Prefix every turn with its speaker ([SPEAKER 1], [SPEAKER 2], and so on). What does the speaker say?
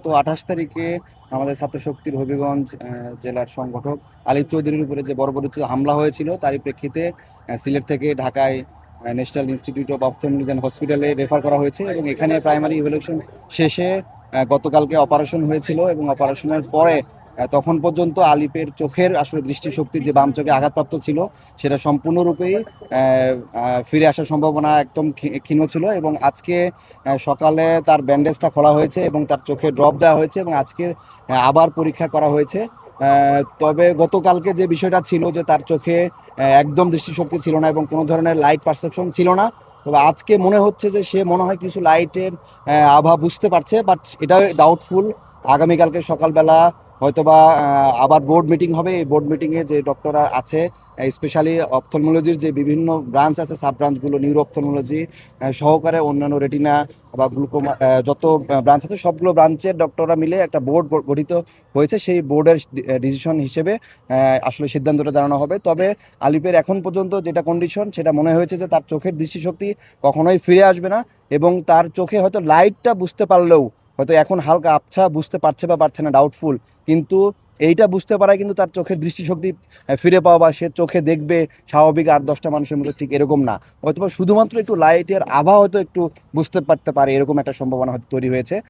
[SPEAKER 1] তো 28 তারিখে আমাদের ছাত্রশক্তির হবিগঞ্জ জেলার সংগঠক আলিফ চৌধুরীর উপরে যে বর্বরোচিত হামলা হয়েছিল তারই প্রেক্ষিতে সিলেট থেকে ঢাকায় national institute of ophthalmology and হসপিটালে রেফার করা হয়েছে এবং এখানে প্রাইমারি ইভ্যালুয়েশন শেষে গতকালকে অপারেশন হয়েছিল এবং অপারেশনের পরে তখন পর্যন্ত আলিফের চোখের আসলে দৃষ্টিশক্তি যে বাম চোখে আঘাতপ্রাপ্ত ছিল সেটা সম্পূর্ণরূপেই ফিরে আসার সম্ভাবনা একদম ক্ষীণ ছিল এবং আজকে সকালে তার ব্যান্ডেজটা খোলা হয়েছে এবং তার চোখে ড্রপ দেওয়া হয়েছে এবং আজকে আবার পরীক্ষা করা হয়েছে। তবে গতকালকে যে বিষয়টা ছিল যে তার চোখে একদম দৃষ্টিশক্তি ছিল না এবং কোনো ধরনের লাইট পারসেপশন ছিল না। তবে আজকে মনে হচ্ছে যে সে মনে হয় কিছু লাইটের আভা বুঝতে পারছে, বাট এটা ডাউটফুল। আগামীকালকে সকালবেলা হয়তোবা আবার বোর্ড মিটিং হবে। এই বোর্ড মিটিংয়ে যে ডক্টররা আছে, স্পেশালি অপথলমোলজির যে বিভিন্ন ব্রাঞ্চ আছে, সাব ব্রাঞ্চগুলো, নিউরো অপথলমোলজি সহকারে অন্যান্য রেটিনা বা গ্লুকোমা যত ব্রাঞ্চ আছে সবগুলো ব্রাঞ্চের ডক্টররা মিলে একটা বোর্ড গঠিত হয়েছে। সেই বোর্ডের ডিসিশন হিসেবে আসলে সিদ্ধান্তটা জানানো হবে। তবে আলিফের এখন পর্যন্ত যেটা কন্ডিশন সেটা মনে হয়েছে যে তার চোখের দৃষ্টিশক্তি কখনোই ফিরে আসবে না এবং তার চোখে হয়তো লাইটটা বুঝতে পারলেও হয়তো এখন হালকা আবছা বুঝতে পারছে বা পারছে না, ডাউটফুল। কিন্তু এইটা বুঝতে পারায় কিন্তু তার চোখের দৃষ্টিশক্তি ফিরে পাওয়া বা সে চোখে দেখবে স্বাভাবিক 8-10টা মানুষের মতো, ঠিক এরকম না। হয়তো শুধুমাত্র একটু লাইটের আভা হয়তো একটু বুঝতে পারতে পারে, এরকম একটা সম্ভাবনা হয়তো তৈরি হয়েছে।